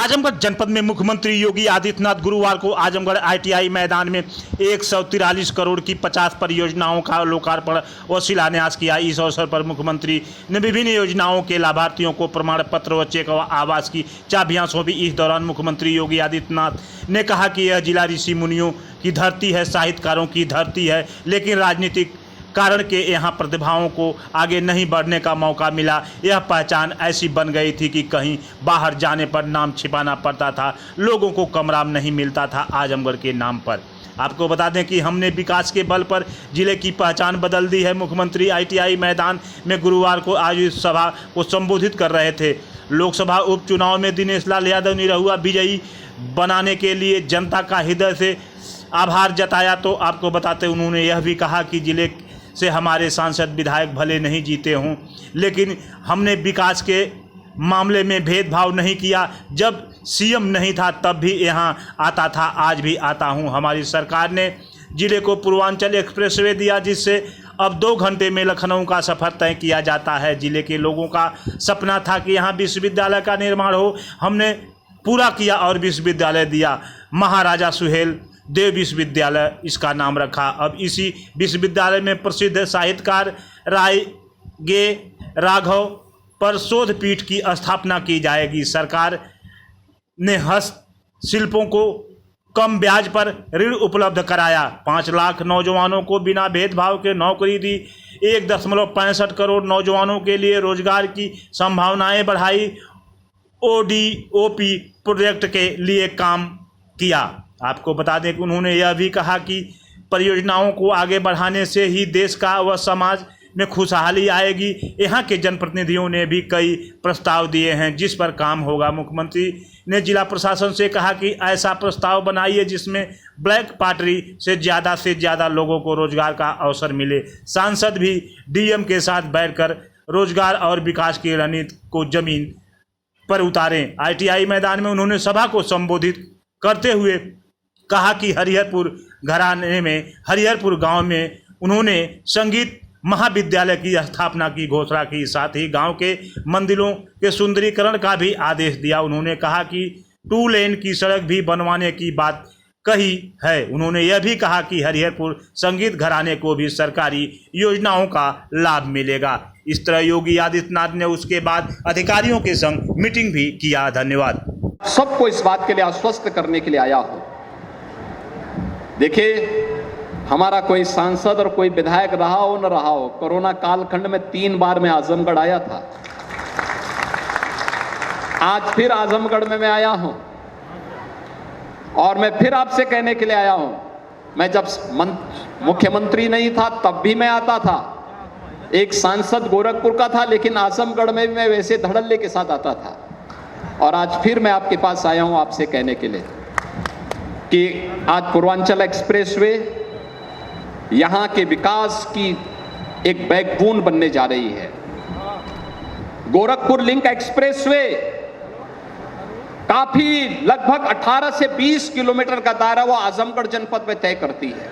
आजमगढ़ जनपद में मुख्यमंत्री योगी आदित्यनाथ गुरुवार को आजमगढ़ ITI मैदान में 143 करोड़ की 50 परियोजनाओं का लोकार्पण व शिलान्यास किया। इस अवसर पर मुख्यमंत्री ने विभिन्न योजनाओं के लाभार्थियों को प्रमाण पत्र व चेक व आवास की चाबियां सौंपी। इस दौरान मुख्यमंत्री योगी आदित्यनाथ ने कहा कि यह जिला ऋषि मुनियों की धरती है, साहित्यकारों की धरती है, लेकिन राजनीतिक कारण के यहाँ प्रतिभाओं को आगे नहीं बढ़ने का मौका मिला। यह पहचान ऐसी बन गई थी कि कहीं बाहर जाने पर नाम छिपाना पड़ता था, लोगों को कमरा नहीं मिलता था आजमगढ़ के नाम पर। आपको बता दें कि हमने विकास के बल पर जिले की पहचान बदल दी है। मुख्यमंत्री ITI मैदान में गुरुवार को आयोजित सभा को संबोधित कर रहे थे। लोकसभा उपचुनाव में दिनेश लाल यादव निरहुआ विजयी बनाने के लिए जनता का हृदय से आभार जताया। तो आपको बताते उन्होंने यह भी कहा कि जिले से हमारे सांसद विधायक भले नहीं जीते हों, लेकिन हमने विकास के मामले में भेदभाव नहीं किया। जब CM नहीं था तब भी यहाँ आता था, आज भी आता हूँ। हमारी सरकार ने जिले को पूर्वांचल एक्सप्रेसवे दिया, जिससे अब 2 घंटे में लखनऊ का सफ़र तय किया जाता है। जिले के लोगों का सपना था कि यहाँ विश्वविद्यालय का निर्माण हो, हमने पूरा किया और विश्वविद्यालय दिया। महाराजा सुहेल देव विश्वविद्यालय इसका नाम रखा। अब इसी विश्वविद्यालय में प्रसिद्ध साहित्यकार राय गे राघव पर शोध पीठ की स्थापना की जाएगी। सरकार ने हस्तशिल्पों को कम ब्याज पर ऋण उपलब्ध कराया। 5 लाख नौजवानों को बिना भेदभाव के नौकरी दी। 1.65 करोड़ नौजवानों के लिए रोजगार की संभावनाएं बढ़ाई। ODOP प्रोजेक्ट के लिए काम किया। आपको बता दें कि उन्होंने यह भी कहा कि परियोजनाओं को आगे बढ़ाने से ही देश का व समाज में खुशहाली आएगी। यहाँ के जनप्रतिनिधियों ने भी कई प्रस्ताव दिए हैं जिस पर काम होगा। मुख्यमंत्री ने जिला प्रशासन से कहा कि ऐसा प्रस्ताव बनाइए जिसमें ब्लैक पार्टी से ज़्यादा लोगों को रोजगार का अवसर मिले। सांसद भी DM के साथ बैठकर रोजगार और विकास की रणनीति को जमीन पर उतारें। ITI मैदान में उन्होंने सभा को संबोधित करते हुए कहा कि हरिहरपुर घराने में हरिहरपुर गांव में उन्होंने संगीत महाविद्यालय की स्थापना की घोषणा की। साथ ही गांव के मंदिरों के सुंदरीकरण का भी आदेश दिया। उन्होंने कहा कि 2 लेन की सड़क भी बनवाने की बात कही है। उन्होंने यह भी कहा कि हरिहरपुर संगीत घराने को भी सरकारी योजनाओं का लाभ मिलेगा। इस तरह योगी आदित्यनाथ ने उसके बाद अधिकारियों के संग मीटिंग भी किया। धन्यवाद। सबको इस बात के लिए आश्वस्त करने के लिए आया हूं। देखिए, हमारा कोई सांसद और कोई विधायक रहा हो न रहा हो, कोरोना कालखंड में 3 बार मैं आजमगढ़ आया था। आज फिर आजमगढ़ में मैं आया हूं और मैं फिर आपसे कहने के लिए आया हूं। मैं जब मुख्यमंत्री नहीं था तब भी मैं आता था। एक सांसद गोरखपुर का था, लेकिन आजमगढ़ में भी मैं वैसे धड़ल्ले के साथ आता था। और आज फिर मैं आपके पास आया हूं आपसे कहने के लिए कि आज पूर्वांचल एक्सप्रेसवे यहां के विकास की एक बैकबोन बनने जा रही है। गोरखपुर लिंक एक्सप्रेसवे काफी लगभग 18 से 20 किलोमीटर का दायरा वो आजमगढ़ जनपद में तय करती है।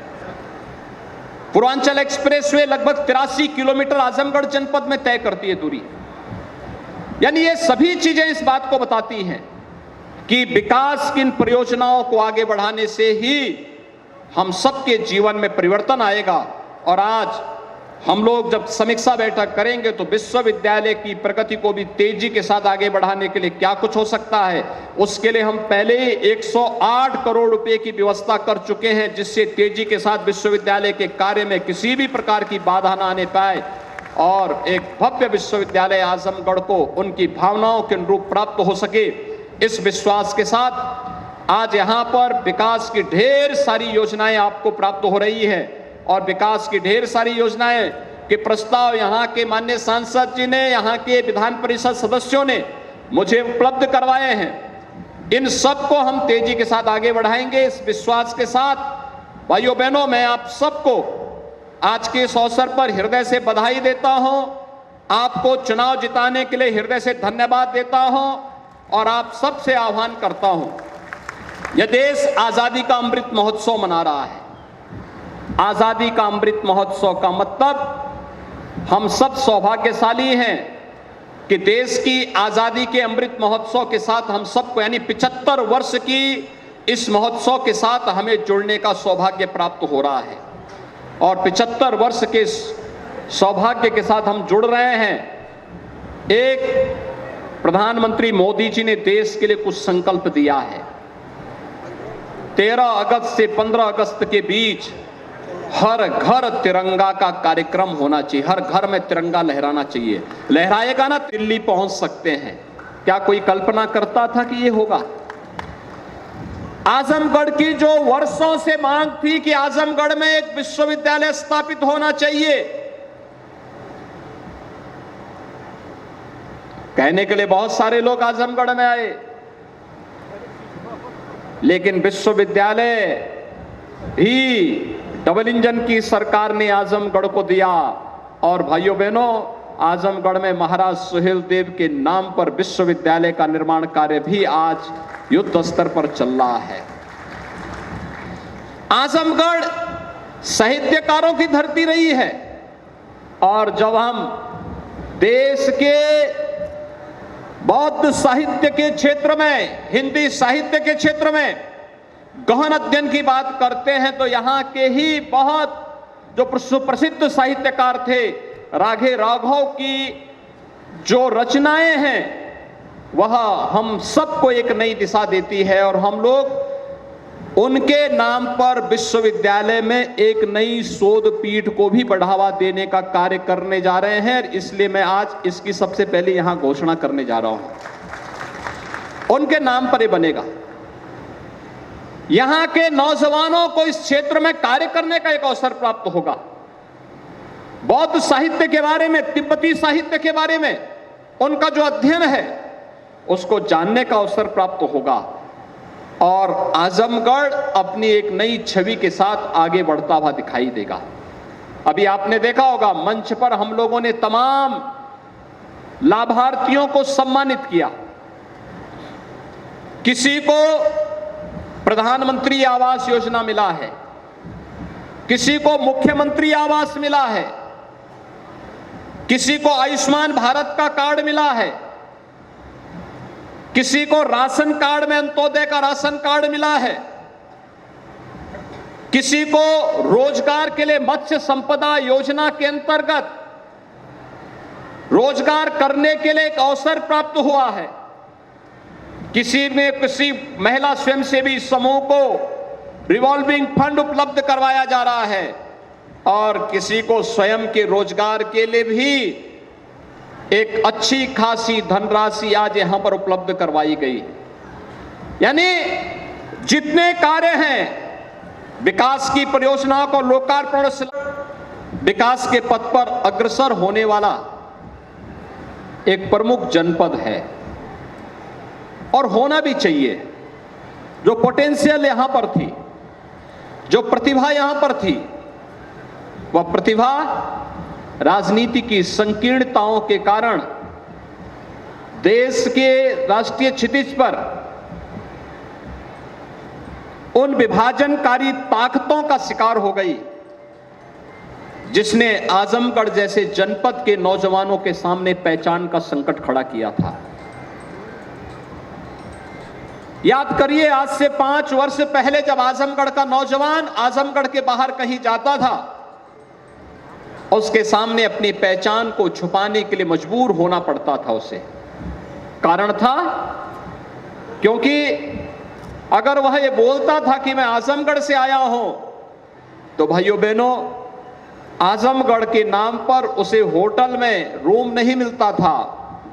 पूर्वांचल एक्सप्रेसवे लगभग 83 किलोमीटर आजमगढ़ जनपद में तय करती है दूरी। यानी ये सभी चीजें इस बात को बताती हैं कि विकास की इन परियोजनाओं को आगे बढ़ाने से ही हम सबके जीवन में परिवर्तन आएगा। और आज हम लोग जब समीक्षा बैठक करेंगे तो विश्वविद्यालय की प्रगति को भी तेजी के साथ आगे बढ़ाने के लिए क्या कुछ हो सकता है, उसके लिए हम पहले ही 108 करोड़ रुपए की व्यवस्था कर चुके हैं, जिससे तेजी के साथ विश्वविद्यालय के कार्य में किसी भी प्रकार की बाधा न आने पाए और एक भव्य विश्वविद्यालय आजमगढ़ को उनकी भावनाओं के अनुरूप प्राप्त हो सके। इस विश्वास के साथ आज यहाँ पर विकास की ढेर सारी योजनाएं आपको प्राप्त हो रही है और विकास की ढेर सारी योजनाएं के प्रस्ताव यहाँ के माननीय सांसद जी ने, यहाँ के विधान परिषद सदस्यों ने मुझे उपलब्ध करवाए हैं। इन सब को हम तेजी के साथ आगे बढ़ाएंगे। इस विश्वास के साथ भाइयों बहनों, मैं आप सबको आज के इस अवसर पर हृदय से बधाई देता हूं। आपको चुनाव जिताने के लिए हृदय से धन्यवाद देता हूं और आप सबसे आह्वान करता हूं, यह देश आजादी का अमृत महोत्सव मना रहा है। आजादी का अमृत महोत्सव का मतलब हम सब सौभाग्यशाली हैं कि देश की आजादी के अमृत महोत्सव के साथ हम सबको, यानी 75 वर्ष की इस महोत्सव के साथ हमें जुड़ने का सौभाग्य प्राप्त हो रहा है। और 75 वर्ष के सौभाग्य के साथ हम जुड़ रहे हैं। एक प्रधानमंत्री मोदी जी ने देश के लिए कुछ संकल्प दिया है। 13 अगस्त से 15 अगस्त के बीच हर घर तिरंगा का कार्यक्रम होना चाहिए, हर घर में तिरंगा लहराना चाहिए। लहराएगा ना, दिल्ली पहुंच सकते हैं। क्या कोई कल्पना करता था कि ये होगा? आजमगढ़ की जो वर्षों से मांग थी कि आजमगढ़ में एक विश्वविद्यालय स्थापित होना चाहिए, कहने के लिए बहुत सारे लोग आजमगढ़ में आए, लेकिन विश्वविद्यालय भी डबल इंजन की सरकार ने आजमगढ़ को दिया। और भाइयों बहनों, आजमगढ़ में महाराज सुहेलदेव के नाम पर विश्वविद्यालय का निर्माण कार्य भी आज युद्ध स्तर पर चल रहा है। आजमगढ़ साहित्यकारों की धरती रही है। और जब हम देश के बौद्ध साहित्य के क्षेत्र में, हिंदी साहित्य के क्षेत्र में गहन अध्ययन की बात करते हैं, तो यहां के ही बहुत जो प्रसिद्ध साहित्यकार थे, राघे राघव की जो रचनाएं हैं, वह हम सबको एक नई दिशा देती है। और हम लोग उनके नाम पर विश्वविद्यालय में एक नई शोध पीठ को भी बढ़ावा देने का कार्य करने जा रहे हैं। इसलिए मैं आज इसकी सबसे पहले यहां घोषणा करने जा रहा हूं। उनके नाम पर ये बनेगा। यहां के नौजवानों को इस क्षेत्र में कार्य करने का एक अवसर प्राप्त होगा। बौद्ध साहित्य के बारे में, तिब्बती साहित्य के बारे में उनका जो अध्ययन है, उसको जानने का अवसर प्राप्त होगा। और आजमगढ़ अपनी एक नई छवि के साथ आगे बढ़ता हुआ दिखाई देगा। अभी आपने देखा होगा, मंच पर हम लोगों ने तमाम लाभार्थियों को सम्मानित किया। किसी को प्रधानमंत्री आवास योजना मिला है, किसी को मुख्यमंत्री आवास मिला है, किसी को आयुष्मान भारत का कार्ड मिला है, किसी को राशन कार्ड में अंत्योदय का राशन कार्ड मिला है, किसी को रोजगार के लिए मत्स्य संपदा योजना के अंतर्गत रोजगार करने के लिए एक अवसर प्राप्त हुआ है, किसी महिला स्वयंसेवी समूह को रिवॉल्विंग फंड उपलब्ध करवाया जा रहा है, और किसी को स्वयं के रोजगार के लिए भी एक अच्छी खासी धनराशि आज यहां पर उपलब्ध करवाई गई। यानी जितने कार्य हैं, विकास की परियोजनाओं को लोकार्पण से विकास के पथ पर अग्रसर होने वाला एक प्रमुख जनपद है, और होना भी चाहिए। जो पोटेंशियल यहां पर थी, जो प्रतिभा यहां पर थी, वह प्रतिभा राजनीति की संकीर्णताओं के कारण देश के राष्ट्रीय क्षितिज पर उन विभाजनकारी ताकतों का शिकार हो गई, जिसने आजमगढ़ जैसे जनपद के नौजवानों के सामने पहचान का संकट खड़ा किया था। याद करिए, आज से 5 वर्ष पहले जब आजमगढ़ का नौजवान आजमगढ़ के बाहर कहीं जाता था, उसके सामने अपनी पहचान को छुपाने के लिए मजबूर होना पड़ता था उसे। कारण था क्योंकि अगर वह ये बोलता था कि मैं आजमगढ़ से आया हूं, तो भाइयों बहनों, आजमगढ़ के नाम पर उसे होटल में रूम नहीं मिलता था,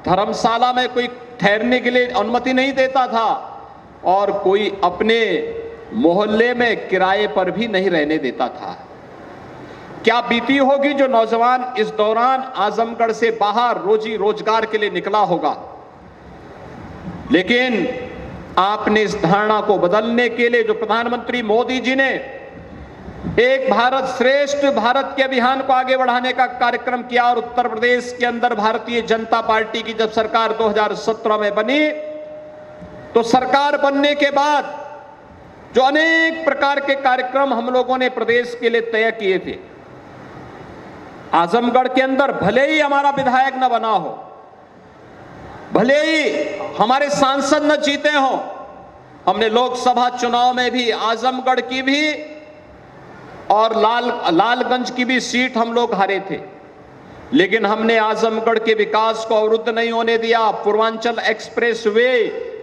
धर्मशाला में कोई ठहरने के लिए अनुमति नहीं देता था, और कोई अपने मोहल्ले में किराए पर भी नहीं रहने देता था। क्या बीती होगी जो नौजवान इस दौरान आजमगढ़ से बाहर रोजी रोजगार के लिए निकला होगा। लेकिन आपने इस धारणा को बदलने के लिए जो प्रधानमंत्री मोदी जी ने एक भारत श्रेष्ठ भारत के अभियान को आगे बढ़ाने का कार्यक्रम किया, और उत्तर प्रदेश के अंदर भारतीय जनता पार्टी की जब सरकार 2017 में बनी, तो सरकार बनने के बाद जो अनेक प्रकार के कार्यक्रम हम लोगों ने प्रदेश के लिए तय किए थे, आजमगढ़ के अंदर भले ही हमारा विधायक न बना हो, भले ही हमारे सांसद न जीते हों, हमने लोकसभा चुनाव में भी आजमगढ़ की भी और लालगंज की भी सीट हम लोग हारे थे, लेकिन हमने आजमगढ़ के विकास को अवरुद्ध नहीं होने दिया। पूर्वांचल एक्सप्रेस वे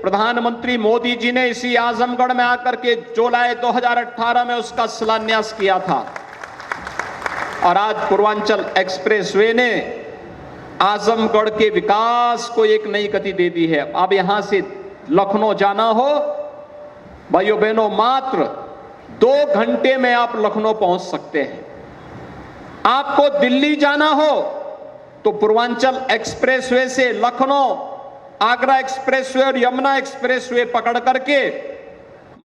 प्रधानमंत्री मोदी जी ने इसी आजमगढ़ में आकर के जुलाई 2018 में उसका शिलान्यास किया था और आज पूर्वांचल एक्सप्रेस वे ने आजमगढ़ के विकास को एक नई गति दे दी है। अब यहां से लखनऊ जाना हो, भाइयों बहनों, मात्र 2 घंटे में आप लखनऊ पहुंच सकते हैं। आपको दिल्ली जाना हो तो पूर्वांचल एक्सप्रेसवे से लखनऊ, आगरा एक्सप्रेसवे और यमुना एक्सप्रेसवे पकड़ करके